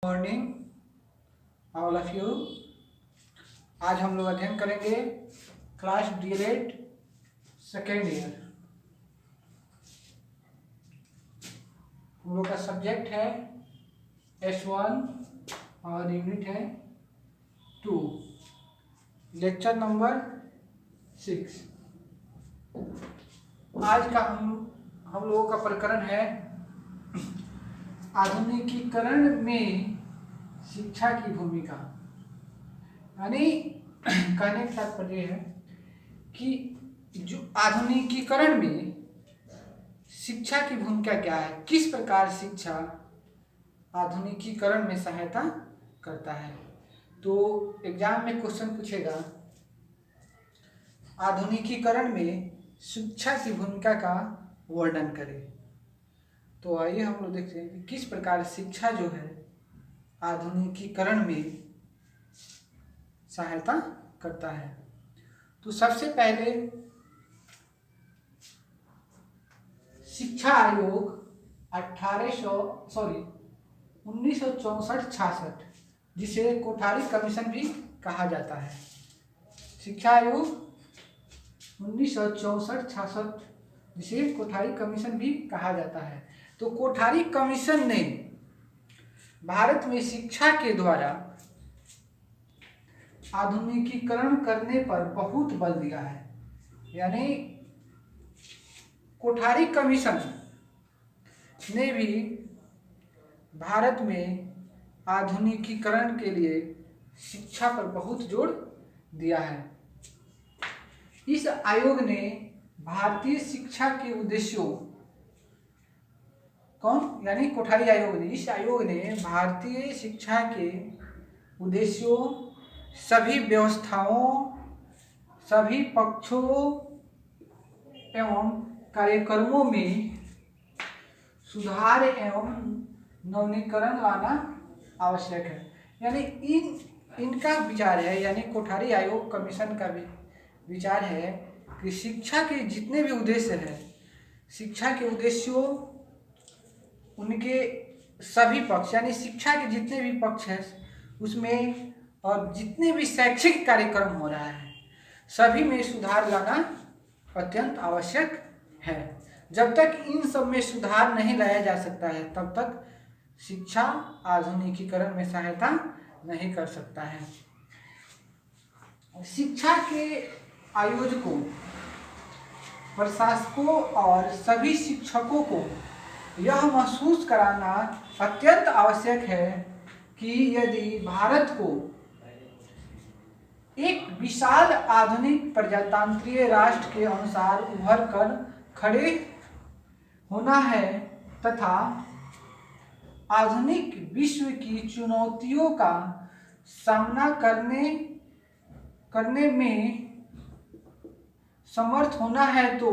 Morning all of you. आज हम लोग अध्ययन करेंगे क्लास डीएलएड सेकेंड ईयर। हम लोग का सब्जेक्ट है S1 और यूनिट है 2, लेक्चर नंबर 6। आज का हम लोगों का प्रकरण है आधुनिकीकरण में शिक्षा की भूमिका। यानी कहने का तात्पर्य है कि जो आधुनिकीकरण में शिक्षा की भूमिका क्या है, किस प्रकार शिक्षा आधुनिकीकरण में सहायता करता है। तो एग्जाम में क्वेश्चन पूछेगा आधुनिकीकरण में शिक्षा की भूमिका का वर्णन करें। तो आइए हम लोग देखते हैं कि किस प्रकार शिक्षा जो है आधुनिकीकरण में सहायता करता है। तो सबसे पहले शिक्षा आयोग 1964-66, जिसे कोठारी कमीशन भी कहा जाता है। शिक्षा आयोग 1964-66, जिसे कोठारी कमीशन भी कहा जाता है। तो कोठारी कमीशन ने भारत में शिक्षा के द्वारा आधुनिकीकरण करने पर बहुत बल दिया है। यानी कोठारी कमीशन ने भी भारत में आधुनिकीकरण के लिए शिक्षा पर बहुत जोर दिया है। इस आयोग ने भारतीय शिक्षा के उद्देश्यों यानी कोठारी आयोग ने, इस आयोग ने भारतीय शिक्षा के उद्देश्यों, सभी व्यवस्थाओं, सभी पक्षों एवं कार्यक्रमों में सुधार एवं नवीनीकरण लाना आवश्यक है। यानी इनका विचार है, यानी कोठारी आयोग कमीशन का भी विचार है कि शिक्षा के जितने भी उद्देश्य हैं, शिक्षा के उद्देश्यों, उनके सभी पक्ष, यानी शिक्षा के जितने भी पक्ष हैं उसमें, और जितने भी शैक्षिक कार्यक्रम हो रहा है सभी में सुधार लाना अत्यंत आवश्यक है। जब तक इन सब में सुधार नहीं लाया जा सकता है तब तक शिक्षा आधुनिकीकरण में सहायता नहीं कर सकता है। शिक्षा के आयोजकों, प्रशासकों और सभी शिक्षकों को यह महसूस कराना अत्यंत आवश्यक है कि यदि भारत को एक विशाल आधुनिक प्रजातंत्रीय राष्ट्र के अनुसार उभर कर खड़े होना है तथा आधुनिक विश्व की चुनौतियों का सामना करने में समर्थ होना है, तो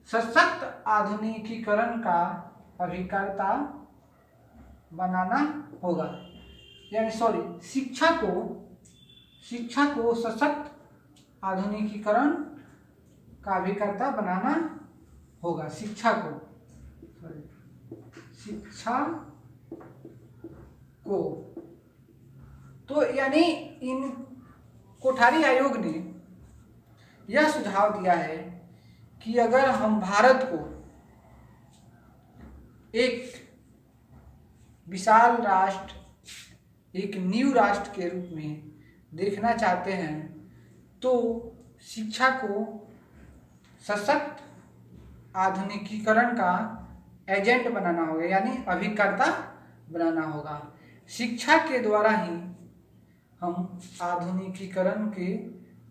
सशक्त आधुनिकीकरण का अभिकर्ता बनाना होगा। यानी शिक्षा को सशक्त आधुनिकीकरण का अभिकर्ता बनाना होगा। शिक्षा को तो यानी इन कोठारी आयोग ने यह सुझाव दिया है कि अगर हम भारत को एक विशाल राष्ट्र, एक न्यू राष्ट्र के रूप में देखना चाहते हैं तो शिक्षा को सशक्त आधुनिकीकरण का एजेंट बनाना होगा, यानी अभिकर्ता बनाना होगा। शिक्षा के द्वारा ही हम आधुनिकीकरण के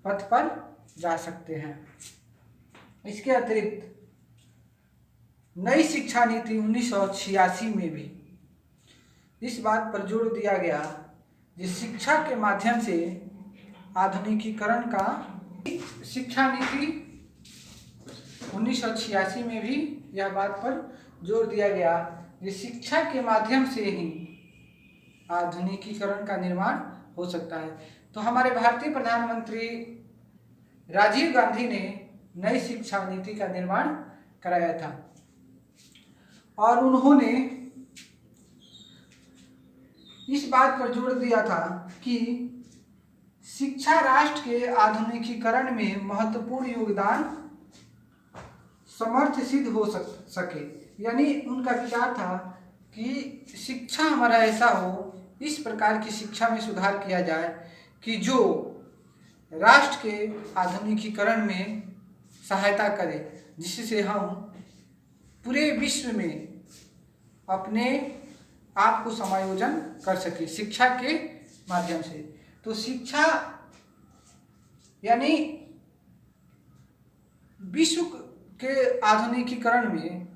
पथ पर जा सकते हैं। इसके अतिरिक्त नई शिक्षा नीति 1986 में भी इस बात पर जोर दिया गया कि शिक्षा के माध्यम से आधुनिकीकरण का, शिक्षा नीति 1986 में भी यह बात पर जोर दिया गया कि शिक्षा के माध्यम से ही आधुनिकीकरण का निर्माण हो सकता है। तो हमारे भारतीय प्रधानमंत्री राजीव गांधी ने नई शिक्षा नीति का निर्माण कराया था और उन्होंने इस बात पर जोर दिया था कि शिक्षा राष्ट्र के आधुनिकीकरण में महत्वपूर्ण योगदान समर्थ सिद्ध हो सके। यानी उनका विचार था कि शिक्षा हमारा ऐसा हो, इस प्रकार की शिक्षा में सुधार किया जाए कि जो राष्ट्र के आधुनिकीकरण में सहायता करे, जिससे हम पूरे विश्व में अपने आप को समायोजन कर सके शिक्षा के माध्यम से। तो शिक्षा यानी विश्व के आधुनिकीकरण में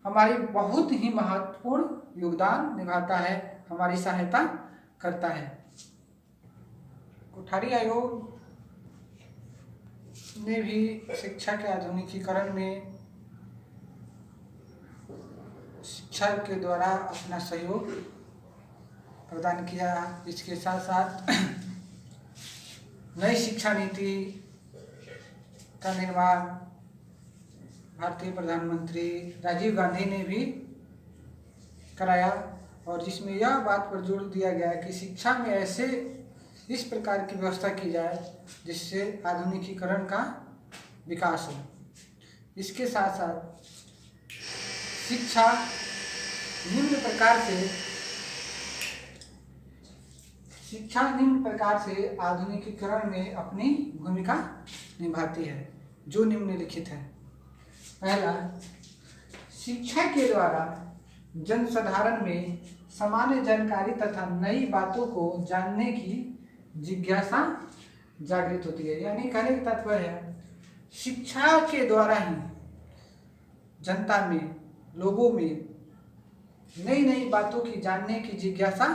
हमारी बहुत ही महत्वपूर्ण योगदान निभाता है, हमारी सहायता करता है। कोठारी आयोग ने भी शिक्षा के आधुनिकीकरण में शिक्षा के द्वारा अपना सहयोग प्रदान किया। इसके साथ साथ नई शिक्षा नीति का निर्माण भारतीय प्रधानमंत्री राजीव गांधी ने भी कराया, और जिसमें यह बात पर जोर दिया गया कि शिक्षा में ऐसे इस प्रकार की व्यवस्था की जाए जिससे आधुनिकीकरण का विकास हो। इसके साथ साथ शिक्षा निम्न प्रकार से आधुनिकीकरण में अपनी भूमिका निभाती है, जो निम्नलिखित है। पहला, शिक्षा के द्वारा जनसाधारण में सामान्य जानकारी तथा नई बातों को जानने की जिज्ञासा जागृत होती है। यानी कहने का तात्पर्य है शिक्षा के द्वारा ही जनता में, लोगों में नई नई बातों की जानने की जिज्ञासा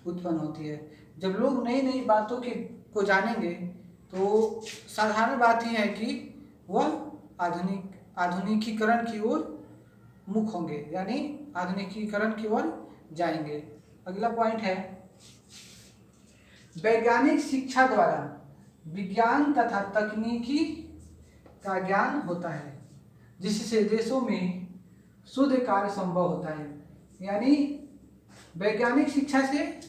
उत्पन्न होती है। जब लोग नई नई बातों को जानेंगे तो साधारण बात ही है कि वह आधुनिकीकरण की ओर मुख होंगे, यानी आधुनिकीकरण की ओर जाएंगे। अगला पॉइंट है, वैज्ञानिक शिक्षा द्वारा विज्ञान तथा तकनीकी का ज्ञान होता है, जिससे देशों में शोध कार्य संभव होता है। यानी वैज्ञानिक शिक्षा से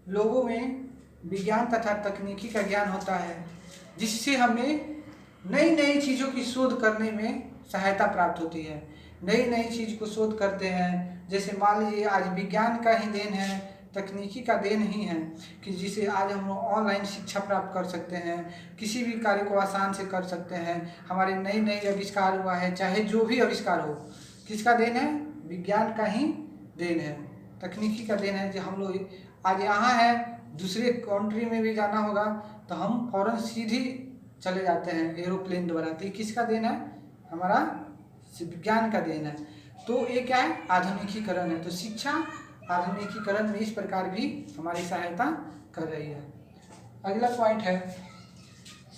लोगों में विज्ञान तथा तकनीकी का ज्ञान होता है, जिससे हमें नई नई चीज़ों की शोध करने में सहायता प्राप्त होती है। नई नई चीज़ को शोध करते हैं, जैसे मान लीजिए आज विज्ञान का ही देन है, तकनीकी का देन ही है कि जिसे आज हम ऑनलाइन शिक्षा प्राप्त कर सकते हैं, किसी भी कार्य को आसान से कर सकते हैं। हमारे नई नई आविष्कार हुआ है, चाहे जो भी आविष्कार हो, किसका देन है? विज्ञान का ही देन है, तकनीकी का देन है। जो हम लोग आज यहाँ है, दूसरे कंट्री में भी जाना होगा तो हम फौरन सीधी चले जाते हैं एरोप्लेन द्वारा। तो किसका देन है? हमारा विज्ञान का देन है। तो ये क्या है? आधुनिकीकरण है। तो शिक्षा आधुनिकीकरण में इस प्रकार भी हमारी सहायता कर रही है। अगला पॉइंट है,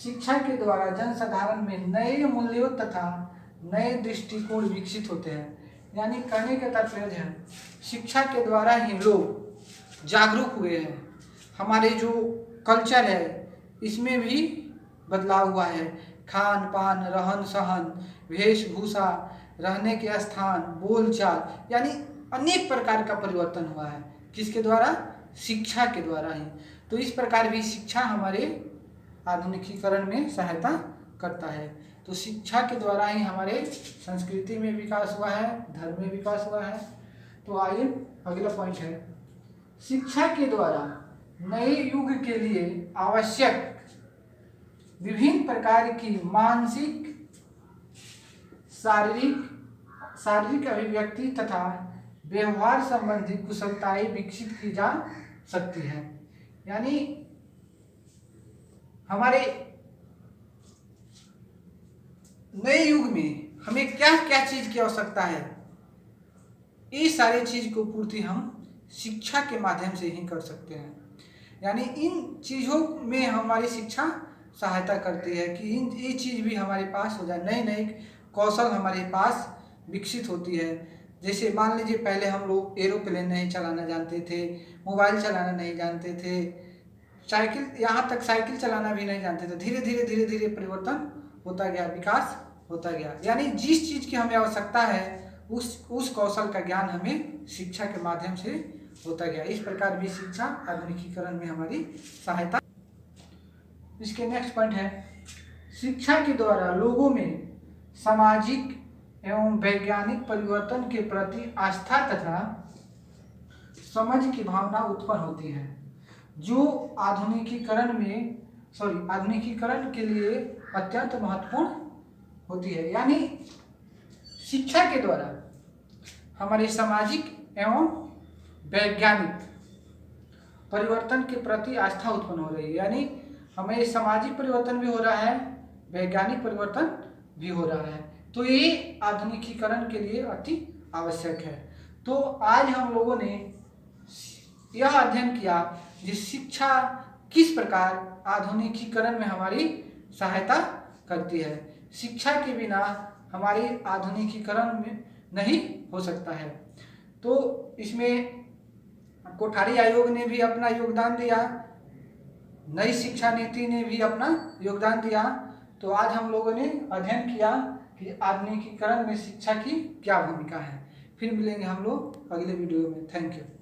शिक्षा के द्वारा जनसाधारण में नए मूल्यों तथा नए दृष्टिकोण विकसित होते हैं। यानी कहने का तात्पर्य है शिक्षा के द्वारा ही लोग जागरूक हुए हैं। हमारे जो कल्चर है इसमें भी बदलाव हुआ है। खान पान, रहन सहन, वेशभूषा, रहने के स्थान, बोलचाल, यानी अनेक प्रकार का परिवर्तन हुआ है। किसके द्वारा? शिक्षा के द्वारा ही। तो इस प्रकार भी शिक्षा हमारे आधुनिकीकरण में सहायता करता है। तो शिक्षा के द्वारा ही हमारे संस्कृति में विकास हुआ है, धर्म में विकास हुआ है। तो आइए अगला पॉइंट है, शिक्षा के द्वारा नए युग के लिए आवश्यक विभिन्न प्रकार की मानसिक, शारीरिक अभिव्यक्ति तथा व्यवहार संबंधी कुशलताएं विकसित की जा सकती है। यानी हमारे नए युग में हमें क्या क्या चीज की आवश्यकता है, ये सारी चीज को पूर्ति हम शिक्षा के माध्यम से ही कर सकते हैं। यानी इन चीज़ों में हमारी शिक्षा सहायता करती है कि ये चीज़ भी हमारे पास हो जाए, नए नए कौशल हमारे पास विकसित होती है। जैसे मान लीजिए पहले हम लोग एरोप्लेन नहीं चलाना जानते थे, मोबाइल चलाना नहीं जानते थे, साइकिल, यहाँ तक साइकिल चलाना भी नहीं जानते थे। धीरे धीरे धीरे धीरे परिवर्तन होता गया, विकास होता गया। यानी जिस चीज़ की हमें आवश्यकता है उस कौशल का ज्ञान हमें शिक्षा के माध्यम से होता गया। इस प्रकार भी शिक्षा आधुनिकीकरण में हमारी सहायता। इसके नेक्स्ट पॉइंट है, शिक्षा के द्वारा लोगों में सामाजिक एवं वैज्ञानिक परिवर्तन के प्रति आस्था तथा समझ की भावना उत्पन्न होती है, जो आधुनिकीकरण के लिए अत्यंत महत्वपूर्ण होती है। यानी शिक्षा के द्वारा हमारे सामाजिक एवं वैज्ञानिक परिवर्तन के प्रति आस्था उत्पन्न हो रही है। यानी हमें सामाजिक परिवर्तन भी हो रहा है, वैज्ञानिक परिवर्तन भी हो रहा है, तो ये आधुनिकीकरण के लिए अति आवश्यक है। तो आज हम लोगों ने यह अध्ययन किया कि शिक्षा किस प्रकार आधुनिकीकरण में हमारी सहायता करती है। शिक्षा के बिना हमारी आधुनिकीकरण में नहीं हो सकता है। तो इसमें कोठारी आयोग ने भी अपना योगदान दिया, नई शिक्षा नीति ने भी अपना योगदान दिया। तो आज हम लोगों ने अध्ययन किया कि आधुनिकीकरण में शिक्षा की क्या भूमिका है। फिर मिलेंगे हम लोग अगले वीडियो में। Thank you.